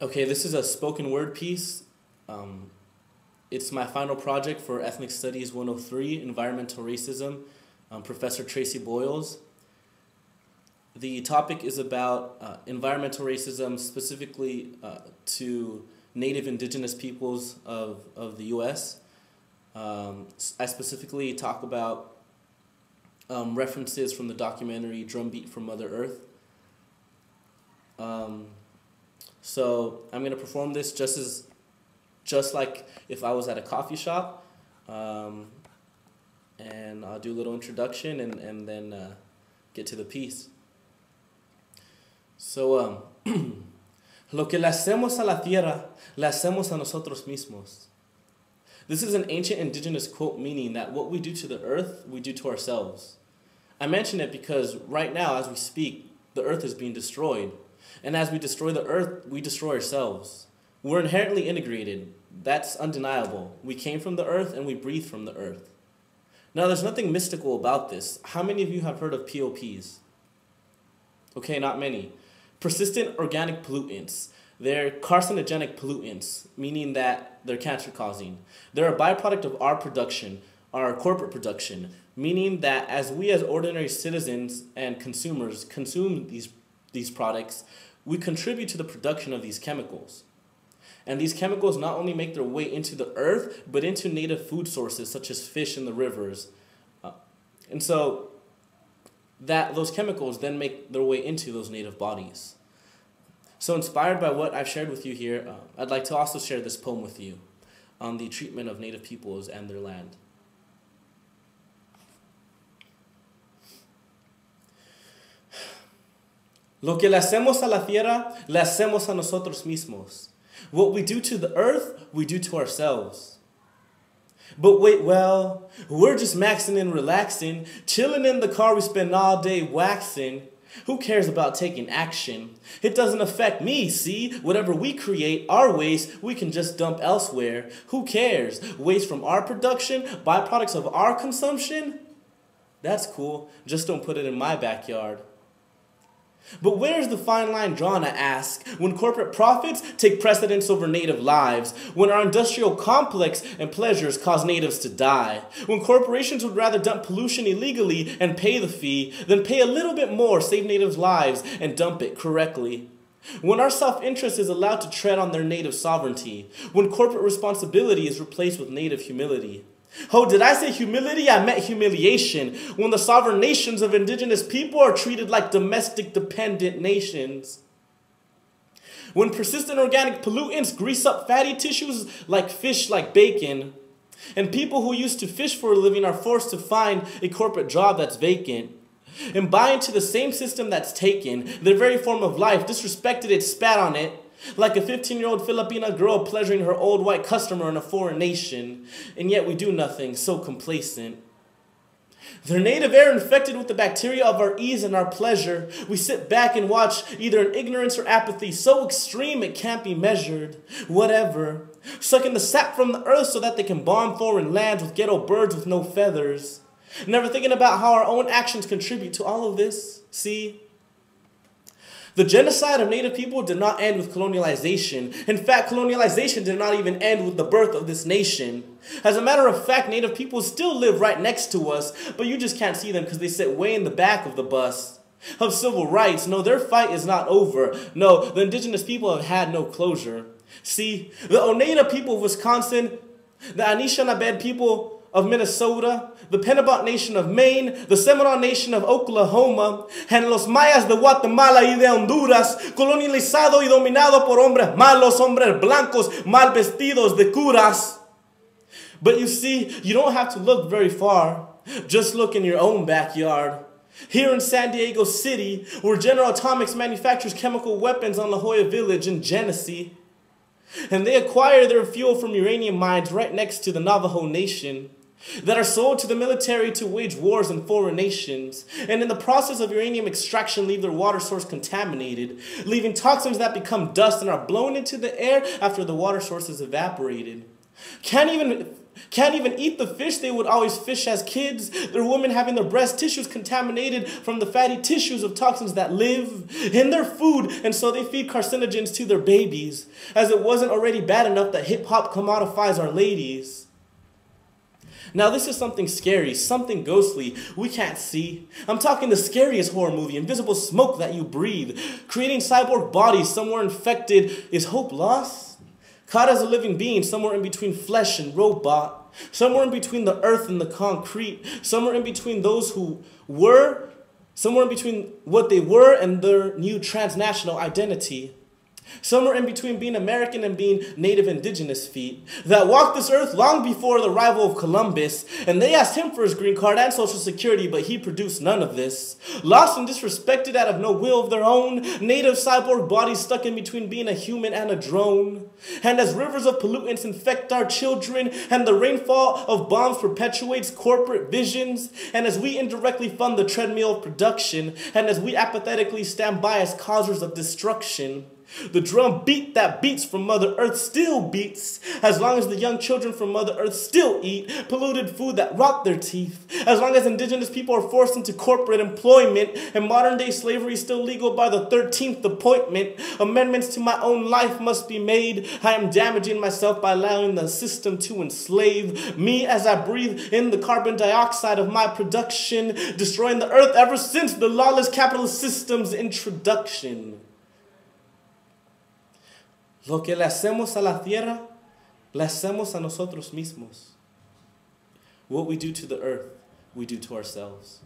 Okay, this is a spoken word piece. It's my final project for Ethnic Studies 103, Environmental Racism, Professor Traci Boyles. The topic is about environmental racism, specifically to Native Indigenous peoples of the U.S. I specifically talk about references from the documentary Drumbeat from Mother Earth. So I'm going to perform this just like if I was at a coffee shop, and I'll do a little introduction and then get to the piece. So, lo que le hacemos a la tierra, le hacemos a nosotros mismos. This is an ancient indigenous quote meaning that what we do to the earth, we do to ourselves. I mention it because right now, as we speak, the earth is being destroyed. And as we destroy the earth, we destroy ourselves. We're inherently integrated. That's undeniable. We came from the earth and we breathe from the earth. Now, there's nothing mystical about this. How many of you have heard of POPs? Okay, not many. Persistent organic pollutants. They're carcinogenic pollutants, meaning that they're cancer-causing. They're a byproduct of our production, our corporate production, meaning that as we as ordinary citizens and consumers consume these products, we contribute to the production of these chemicals. And these chemicals not only make their way into the earth, but into native food sources such as fish in the rivers. And so those chemicals then make their way into those native bodies. So inspired by what I've shared with you here, I'd like to also share this poem with you on the treatment of native peoples and their land. Lo que le hacemos a la tierra, le hacemos a nosotros mismos. What we do to the earth, we do to ourselves. But wait, well, we're just maxing and relaxing, chilling in the car we spend all day waxing. Who cares about taking action? It doesn't affect me, see? Whatever we create, our waste, we can just dump elsewhere. Who cares? Waste from our production, byproducts of our consumption? That's cool, just don't put it in my backyard. But where's the fine line drawn, I ask, when corporate profits take precedence over native lives, when our industrial complex and pleasures cause natives to die, when corporations would rather dump pollution illegally and pay the fee than pay a little bit more, save natives' lives, and dump it correctly, when our self-interest is allowed to tread on their native sovereignty, when corporate responsibility is replaced with native humility. Oh, did I say humility? I meant humiliation. When the sovereign nations of indigenous people are treated like domestic dependent nations. When persistent organic pollutants grease up fatty tissues like fish, like bacon. And people who used to fish for a living are forced to find a corporate job that's vacant. And buy into the same system that's taken their very form of life, disrespected it, spat on it. Like a 15-year-old Filipina girl pleasuring her old white customer in a foreign nation. And yet we do nothing, so complacent. Their native air infected with the bacteria of our ease and our pleasure. We sit back and watch either in ignorance or apathy, so extreme it can't be measured. Whatever. Sucking the sap from the earth so that they can bomb foreign lands with ghetto birds with no feathers. Never thinking about how our own actions contribute to all of this. See? The genocide of native people did not end with colonialization. In fact, colonialization did not even end with the birth of this nation. As a matter of fact, native people still live right next to us, but you just can't see them because they sit way in the back of the bus. Of civil rights, no, their fight is not over. No, the indigenous people have had no closure. See, the Oneida people of Wisconsin, the Anishinaabe people of Minnesota, the Penobot Nation of Maine, the Seminole Nation of Oklahoma, and los Mayas de Guatemala y de Honduras, colonializado y dominado por hombres malos, hombres blancos, mal vestidos de curas. But you see, you don't have to look very far. Just look in your own backyard. Here in San Diego City, where General Atomics manufactures chemical weapons on La Jolla Village in Genesee. And they acquire their fuel from uranium mines right next to the Navajo Nation that are sold to the military to wage wars in foreign nations, and in the process of uranium extraction leave their water source contaminated, leaving toxins that become dust and are blown into the air after the water source is evaporated. Can't even Can't even eat the fish they would always fish as kids. There are women having their breast tissues contaminated from the fatty tissues of toxins that live in their food, and so they feed carcinogens to their babies, as it wasn't already bad enough that hip-hop commodifies our ladies. Now this is something scary, something ghostly we can't see. I'm talking the scariest horror movie, invisible smoke that you breathe. Creating cyborg bodies somewhere infected. Is hope lost? Caught as a living being somewhere in between flesh and robot. Somewhere in between the earth and the concrete. Somewhere in between those who were. Somewhere in between what they were and their new transnational identity. Somewhere in between being American and being native indigenous feet that walked this earth long before the arrival of Columbus, and they asked him for his green card and social security, but he produced none of this. Lost and disrespected out of no will of their own, native cyborg bodies stuck in between being a human and a drone. And as rivers of pollutants infect our children, and the rainfall of bombs perpetuates corporate visions, and as we indirectly fund the treadmill of production, and as we apathetically stand by as causers of destruction, the drum beat that beats from Mother Earth still beats, as long as the young children from Mother Earth still eat polluted food that rot their teeth, as long as indigenous people are forced into corporate employment, and modern day slavery is still legal by the 13th appointment. Amendments to my own life must be made. I am damaging myself by allowing the system to enslave me as I breathe in the carbon dioxide of my production, destroying the earth ever since the lawless capitalist system's introduction. Lo que le hacemos a la tierra, le hacemos a nosotros mismos. What we do to the earth, we do to ourselves.